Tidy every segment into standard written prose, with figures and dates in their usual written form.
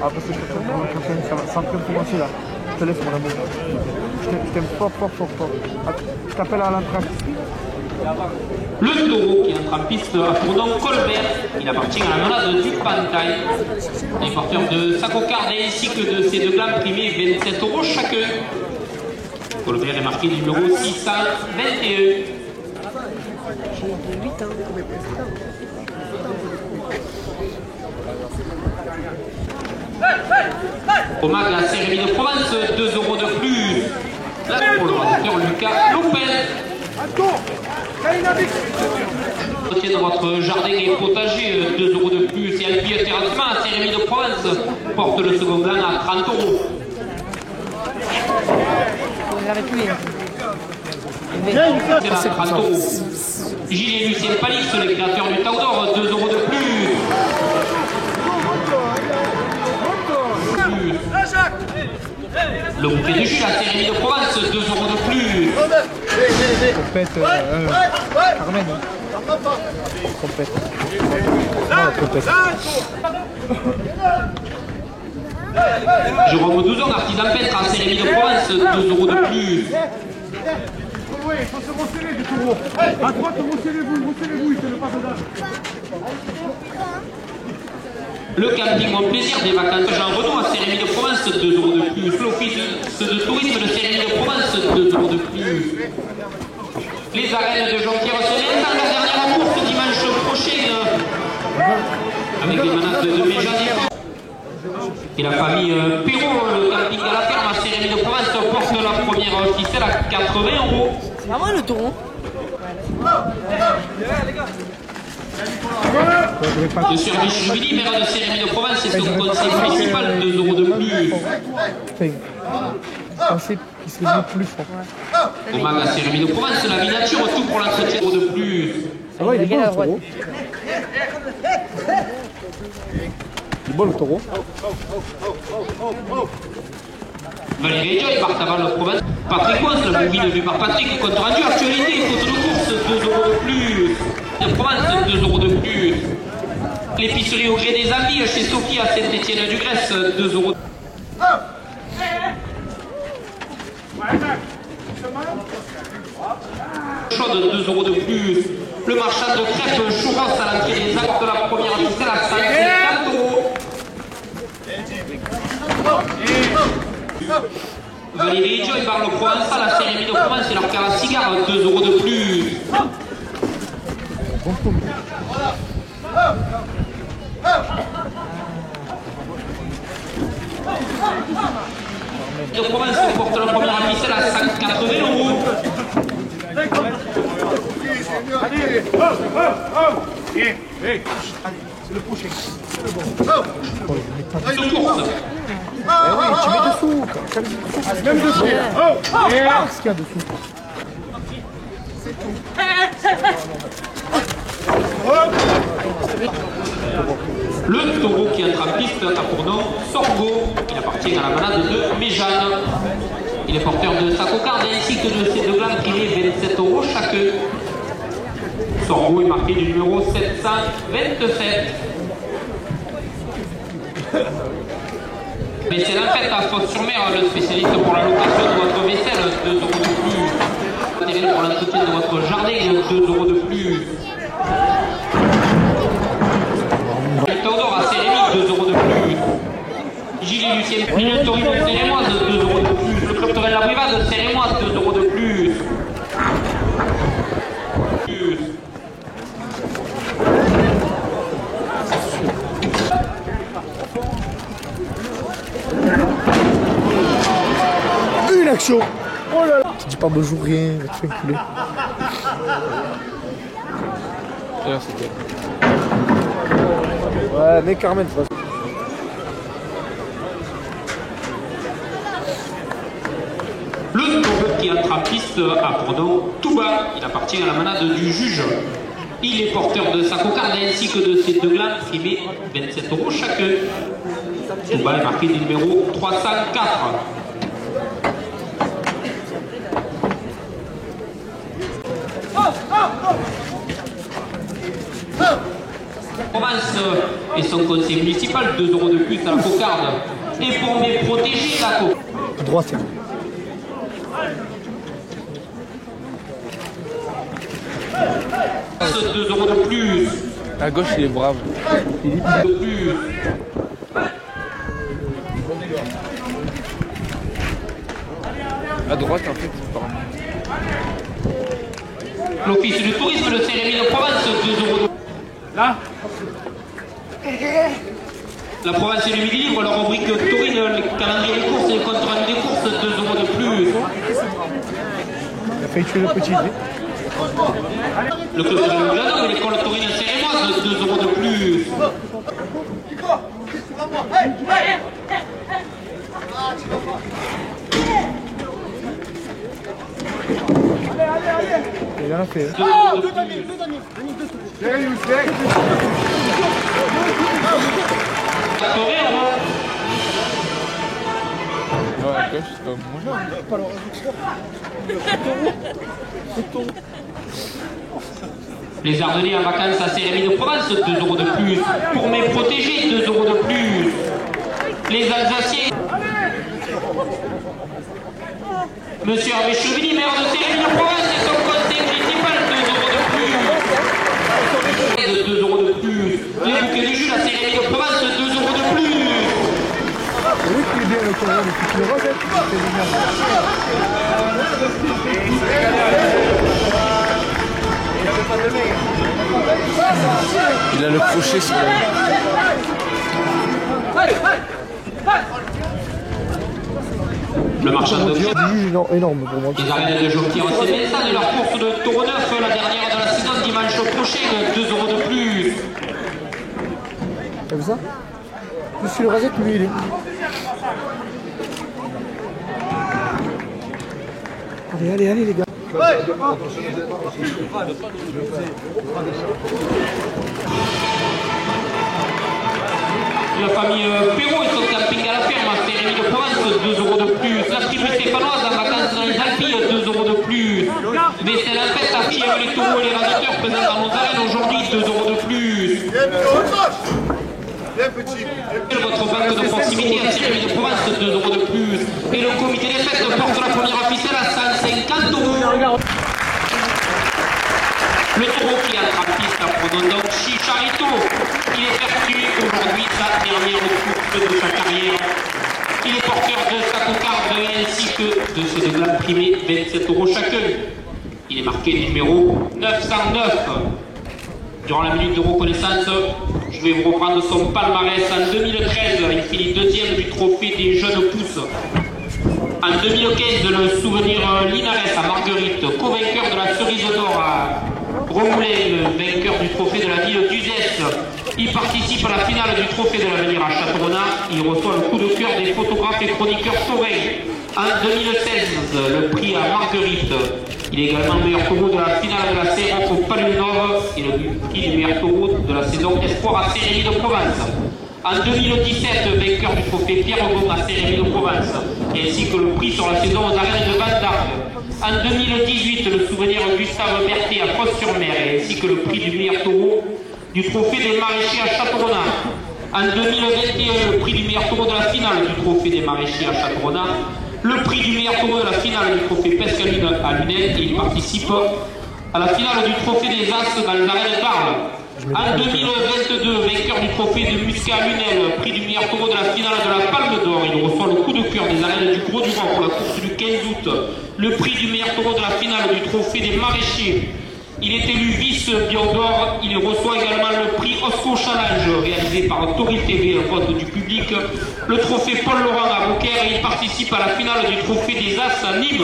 Ah, parce que ça va sans commencer là. Je te laisse mon amour. Je t'aime fort. Ah, je t'appelle à l'entrée. Le taureau qui entre en piste à Tournon Colbert, il appartient à la manade du Pantail. Les porteurs de sa cocarde ainsi que de ses deux glands primés, 27 € chacun. Colbert est marqué numéro 621. J'ai 8 ans. Au mag, la cérémonie de Provence, 2 € de plus. Là, pour le réalisateur Lucas Lopez. Retiens de votre jardin et potager, 2 € de plus. Et Alpi terrassement, la cérémonie de Provence porte le second blanc à 30 €. C'est à 30 €. Gilles et Lucien Palix, les créateurs du Taudor, 2 € de plus. Le bouquet du jus, la cérémonie de Provence, 2 € de plus. Compète, Carmen. Compète. Compète. Jérôme Douzon, artisan peintre, la cérémonie de Provence, 2 € de plus. Oui, il faut se resserrer du taureau. À droite, resserrez-vous, il fait le pas dedans. Le camping Mon Plaisir des vacances Jean Renaud à cérémonie de Provence, 2 € de plus. L'office de tourisme de cérémonie de Provence, 2 € de plus. Les arènes de Jonquière se lancent dans la dernière course dimanche prochain avec les menaces de Méjeanne. Et la famille Perrault, le camping à la ferme à cérémonie de Provence porte la première ficelle à 80 €. C'est pas mal le taureau. Le service Juvili, maire de cérémonie de Provence, c'est son conseil municipal, 2 € de plus. Je pensais qu'il serait plus fort. Au mag à cérémonie de Provence, la vie nature, tout pour l'entretien, 2 € de plus. Ça va, il est bon le taureau. Il est bon le taureau. Valérie Joy, Bartaval de Provence. Patrick Wons, la mobile vue par Patrick, compte rendu, actualité, photo de course, 2 € de plus. De Provence, 2 € de plus. L'épicerie au gré des Antilles chez Sophie à Saint-Étienne-du-Grèce, 2 €. Chaude, 2 € de plus. Le marchand de crêpes Chouras à l'entrée des actes de la première ficelle à 150 €. Valérie Joy, Barle Provençal, la cérémonie de Provence et leur car à cigare, 2 € de plus. De Provence porte la première ficelle à 180 €. Allez, c'est le prochain. De course. Eh oui, tu mets dessous. Même dessous. Qu'est-ce qu'il y a dessous? Le taureau qui entre en piste a pour nom Sorgho. Il appartient à la manade de Méjeanne. Il est porteur de sa cocarde ainsi que de ses deux glands primés, 27 € chacun. Sorgho est marqué du numéro 727. Mais c'est la fête à Fos-sur-Mer, le spécialiste pour la location de votre vaisselle, 2 € de plus. Matériel pour l'entretien de votre jardin, 2 € de plus. Théodore à Cérémy, 2 € de plus. Gilles et Lucien Pignon Torino Cérémoise, 2 € de plus. Le club Torel La Brivade, Cérémoise, 2 € de plus. Une action. Oh là là. Tu dis pas bonjour, rien, tu fais enculer. D'ailleurs, c'était. Ouais, mais Carmen, de toute façon. Le taureau qui entre en piste a pour nom Touba. Il appartient à la manade du juge. Il est porteur de sa cocarde ainsi que de ses deux glands primés, 27 € chacun. Touba est marqué du numéro 304. Provence et son conseil municipal, 2 € de plus à la cocarde. Et pour mieux protéger la cocarde. À droite, c'est bon. 2 € de plus. À gauche, il est brave. De plus. À droite, en fait, c'est pas grave. L'Office du tourisme de Saint-Rémy de Provence, 2 € de plus. Là. La province du Midi Libre, leur rubrique taurine, le calendrier des courses et le compte rendu des courses, 2 € de plus. Il a failli tuer le petit. Le club de Lugano et l'école taurine sérémoise, 2 € de plus. Il en a fait. 2 € de plus. Ouais, à gauche, c'est pas moi. Les Ardennais en vacances à Saint-Rémy de Provence, 2 € de plus. Pour mes protégés, 2 € de plus. Les Alsaciens. Monsieur Hervé Chevigny, maire de Saint-Rémy de Provence et son conseil municipal, 2 € de plus. 2 € de plus. Les bouquets du Jules à Saint-Rémy de Provence, 2 € de plus. Oui, il est bien le courant, mais tu le rejettes. C'est génial. Il a le crochet sur le... Le marchand de Dieu, énorme pour moi. Les arènes de Jonquière en Saint-Vincent et leur course de taureau neuf, la dernière de la saison dimanche prochain, 2 € de plus. T'as vu ça? Plus tu le rejettes, plus il est. Allez, allez, les gars. La famille Perrault et son camping à la ferme à Saint-Rémy de Provence, 2 € de plus. La tribu stéphanoise en vacances dans les Alpilles, 2 € de plus. Vaisselle en fête à Fièvre, les taureaux et les radicateurs présents dans nos arènes aujourd'hui, 2 € de plus. Votre banque de proximité à Saint-Rémy de Provence, 2 € de plus. Et le comité des fêtes porte la première ficelle à 150 €. Le taureau qui attrape piste à Prodondon, Chicharito, il est perçu aujourd'hui sa dernière course de sa carrière. Il est porteur de sa cocarde ainsi que de ses deux blancs primés, 27 € chacun. Il est marqué numéro 909. Durant la minute de reconnaissance, je vais vous reprendre son palmarès. En 2013, il finit deuxième du trophée des jeunes pousses. En 2015, le souvenir Linares à Marguerite, co-vainqueur de la cerise d'or à Romoulin, le vainqueur du trophée de la ville d'Uzès. Il participe à la finale du trophée de l'avenir à Châteaurenard. Il reçoit le coup de cœur des photographes et chroniqueurs taurins. En 2016, le prix à Marguerite. Il est également le meilleur taureau de la finale de la Sérère au Palunov et le prix du meilleur taureau de la saison Espoir à Saint-Rémy de Provence. En 2017, vainqueur du trophée Pierre Gon à Saint-Rémy de Provence, ainsi que le prix sur la saison aux arènes de Van Damme. En 2018, le souvenir Gustave Berthet à Fos-sur-Mer, ainsi que le prix du meilleur taureau du trophée des maraîchers à Châteaurenard. En 2021, le prix du meilleur taureau de la finale du trophée des maraîchers à Châteaurenard. Le prix du meilleur taureau de la finale du trophée Pesque à Lunel, et il participe à la finale du trophée des As dans les arènes d'Arles. En 2022, vainqueur du trophée de Muscat à Lunel, prix du meilleur taureau de la finale de la Palme d'Or. Il reçoit le coup de cœur des arènes du Gros du Vent pour la course du 15 août. Le prix du meilleur taureau de la finale du trophée des maraîchers. Il est élu vice-bion d'or. Il reçoit également le prix Osco Challenge, réalisé par Tori TV, un vote du public. Le trophée Paul Laurent à Beaucaire, et il participe à la finale du trophée des As à Nîmes.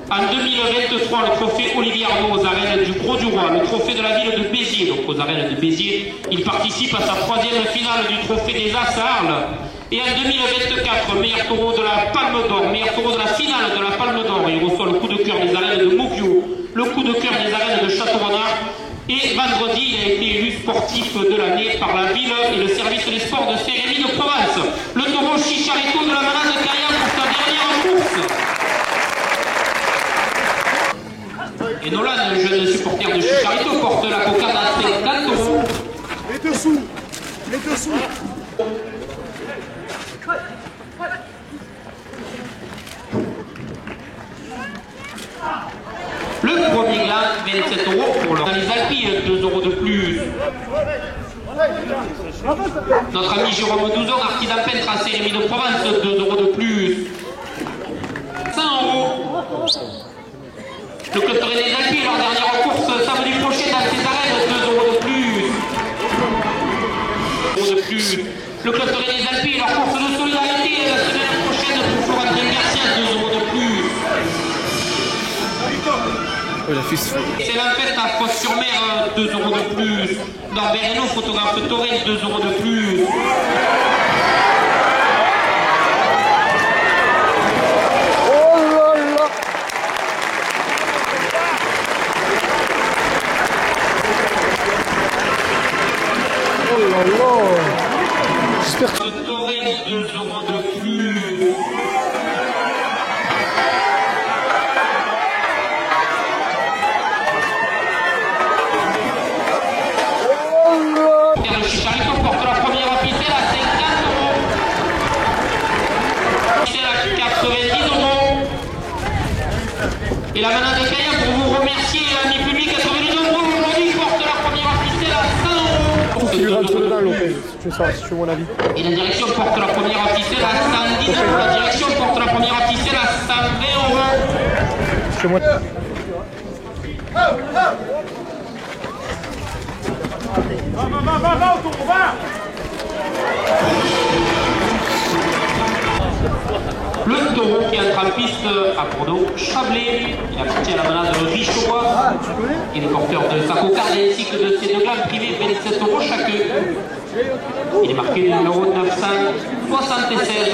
En 2023, le trophée Olivier Arnaud aux arènes du Gros du Roi, le trophée de la ville de Béziers, donc aux arènes de Béziers. Il participe à sa troisième finale du trophée des As à Arles. Et en 2024, meilleur taureau de la Palme d'Or, meilleur taureau de la finale de la Palme d'Or. Il reçoit le coup de cœur des arènes de Mauguio, le coup de cœur des arènes de Châteaurenard. Et vendredi, il a été élu sportif de l'année par la ville et le service des sports de Saint-Rémy de Provence. Le taureau Chicharito de la Manade de Cayenne pour sa dernière course. Et Nolan, le jeune supporter de Chicharito, porte la cocarde à 50 €. Et dessous. 27 euros pour le les Alpilles, 2 euros de plus. Notre ami Jérôme Douzon, artisan peintre à Saint-Rémy de Provence, 2 euros de plus. 100 euros. Le Club Tauré des Alpilles, leur dernière course samedi prochain dans ses arènes, 2 euros de plus. 2 euros de plus. Le Club Tauré des Alpilles, leur course de solidarité la semaine prochaine pour Florentin Garcia, 2 euros de plus. C'est la fête à Fos-sur-Mer, 2 euros de plus. Dans Bereno, photographe Torres, 2 euros de plus. Oh là là. Oh là là. J'espère que... Torres, 2 euros de plus. Le Chicharito porte la première ficelle à 50 euros. Ficelle à 90 euros. Et la manade de Cayenne pour vous remercier, amis publics, à trouver les nombreux aujourd'hui porte la première ficelle à 100 euros. tu rentres dedans, Lopez, si tu veux savoir, si tu veux mon avis. Et la direction porte la première ficelle à 110 euros. La direction porte la première ficelle à 120 euros. Chez moi. Le taureau qui entre en piste à Bordeaux, Chablais, il appartient à la manade de Richois. Il est porteur de Saco Card ainsi que de ses deux glandes privées, 27 euros chacun. Il est marqué le numéro 976.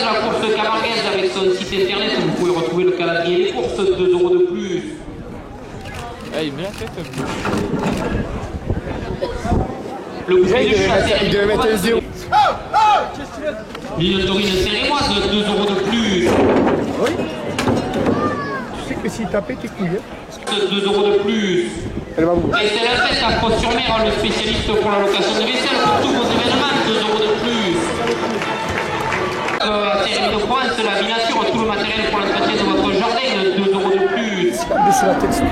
La course camarguaise avec son site internet où vous pouvez retrouver le calendrier des courses, 2 euros de plus. Ah, il met la tête. Le bouquet de chasse, il devait mettre un 0. L'île taurine sérémoise, 2 euros de plus. Oui. Tu sais que s'il tapait tes couilles, 2 euros de plus. elle va vous. Et c'est la fête à Fos-sur-Mer, le spécialiste pour la location de vaisselle pour tous vos événements, 2 euros de plus. Saint-Rémy de Provence, la miniature, tout le matériel pour l'entretien de votre jardin, 2 euros de plus. C'est pas baisser la tête, c'est bon.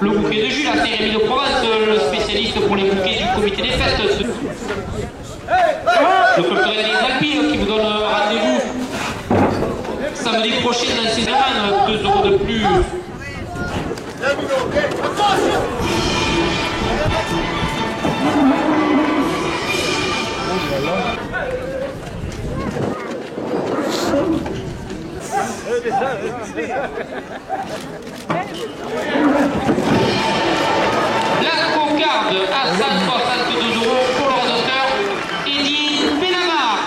Le bouquet de Jules à Saint-Rémy de Provence, le spécialiste pour les bouquets du comité des fêtes. Le Club Tauré des Alpilles qui vous donne rendez-vous samedi prochain dans ses arènes, 2 euros de plus. La cocarde à 162 euros pour l'ordinateur Eddie Benamar.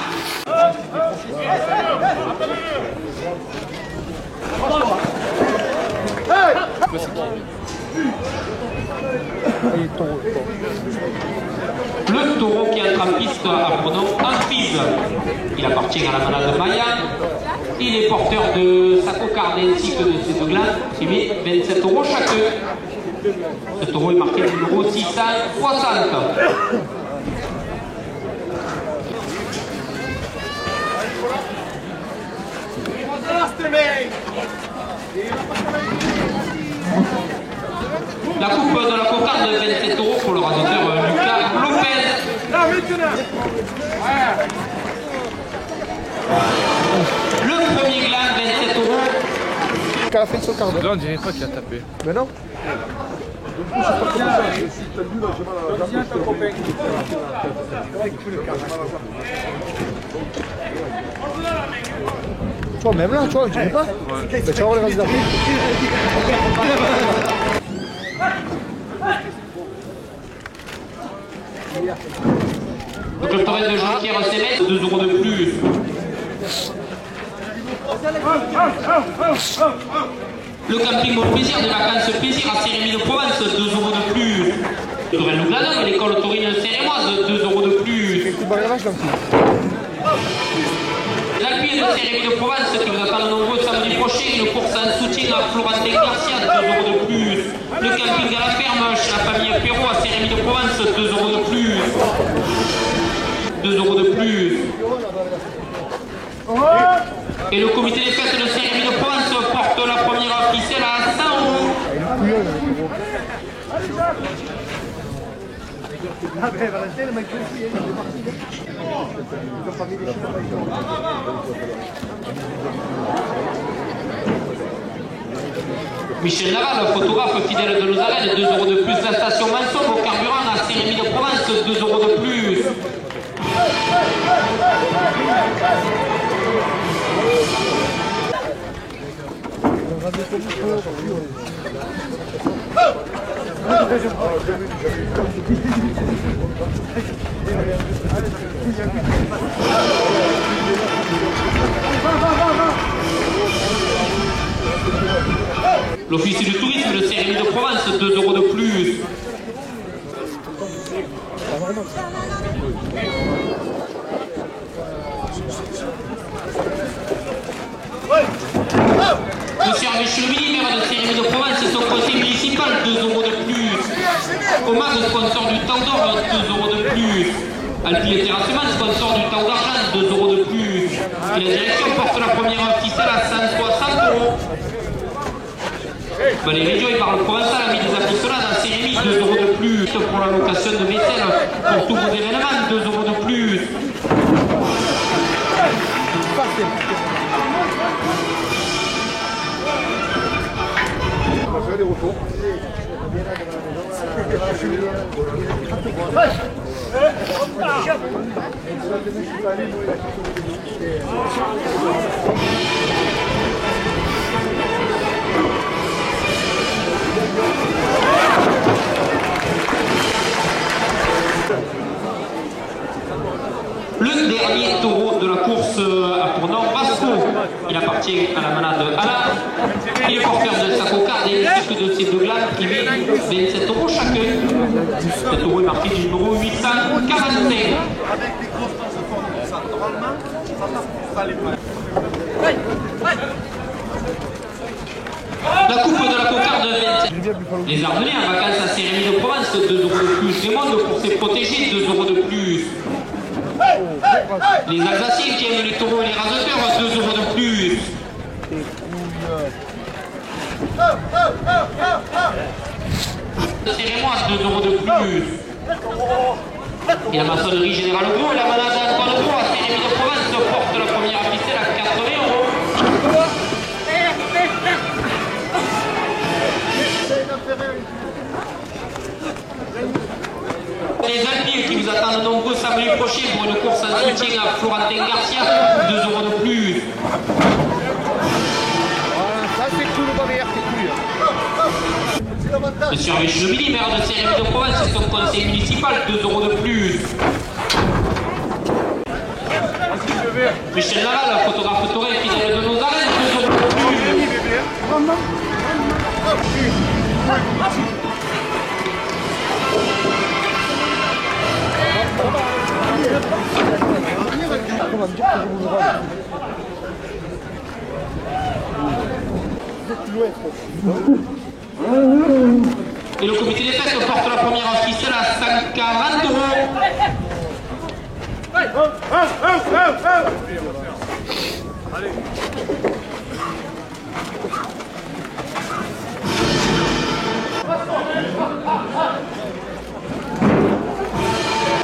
Le taureau qui entre en piste à pronom Amphib. Il appartient à la manade de Maya. Il est porteur de sa cocarde ainsi que de ses deux glandes. C'est bien 27 euros chacun. Ce taureau est marqué numéro 660. La coupe de la cocarde de 27 euros pour le rasoteur Lucas Lopez. Le premier gland, 27 euros. Qu'à la fin de son quart d'heure. Là, on dirait pas qu'il a tapé. Mais non. Toi, même là, tu vois, je dirais pas. Mais tu vas voir les résultats. Donc le torrent de Jean-Pierre Sémès, 2 euros de plus. Le camping Bon Plaisir des vacances plaisir à Saint-Rémy de Provence, 2 euros de plus. Le Torrent Lougladon, l'école taurine sérémoise, 2 euros de plus. Et coup de barrage, là, Alpiers de Saint-Rémy de Provence qui vous attendent nombreux samedi prochain. Une course en soutien à Florentin Garcia, 2 € de plus. Le camping à la ferme chez la famille Perrault à Saint-Rémy de Provence, 2 € de plus. 2 € de plus. Et le comité des fêtes de Saint-Rémy de Provence porte la première ficelle à 100 €. Michel Naval, photographe fidèle de nos arènes, 2 € de plus. La station Manson au carburant à Saint-Rémy de Provence, 2 € de plus. L'office du tourisme de Saint-Rémy de Provence, 2 € de plus. Monsieur Michel Mini, maire de Saint-Rémy de Provence et son conseil municipal, 2 € de plus. Omar, sponsor du Temps d'Or, 2 € de plus. Alpi et Terrassement, sponsor du Temps d'Argent, 2 € de plus. Et la direction porte la première ficelle à 160 €. Les régions et par le provençal a mis des apostolades à Saint-Rémy, 2 € de plus. Pour la location de mécènes, pour tous vos événements, 2 € de plus. Le dernier taureau de la course à Pournord, Vasco. Il appartient à la manade Alain. Il est porteur de sa cocarde et ainsi que de ses 2 glanes privées, 27 € chacun. Le taureau est marqué du numéro 845. La coupe de la cocarde 27. Les Ardennais en vacances à Saint-Rémy de Provence, 2 € de plus. Les Mondes pour ses protégés, 2 € de plus. Les Alsaciens qui aiment les taureaux et les raseteurs, 2 € de plus. C'est Rémois, 2 € de plus. Et la maçonnerie Générale Gros et la manade Antoine Gros à Saint-Rémy de Provence porte la première ficelle à 80 €. Les Alpiers qui vous attendent nombreux samedi prochain pour une course en soutien à Florentin Garcia, 2 € de plus. Ça c'est cool, barrière, c'est cool. Monsieur Michel Mini, maire de Saint-Rémy de Provence et son conseil municipal, 2 € de plus. Michel Naval, photographe tauré fidèle de nos arènes, 2 € de plus. Et le comité des fêtes porte la première ficelle à 140 €.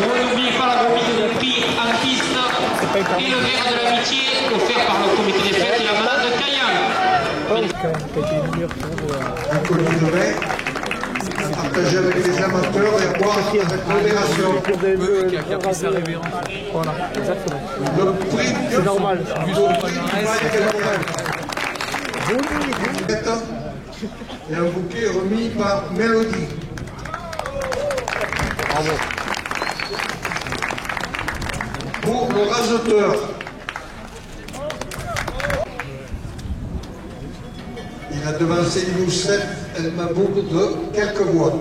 N'oubliez pas la remise de prix en piste et le verre de l'amitié offert par le comité des fêtes et la manade de Cayenne. Un collier de vin à partager avec les amateurs et à boire avec modération. Qui a pris sa révérence. Voilà, exactement. Le prix C'est normal. du et un bouquet remis par Mélodie. Bravo. Pour le raseteur, il a devancé Youssef El Mabouk de quelques voix.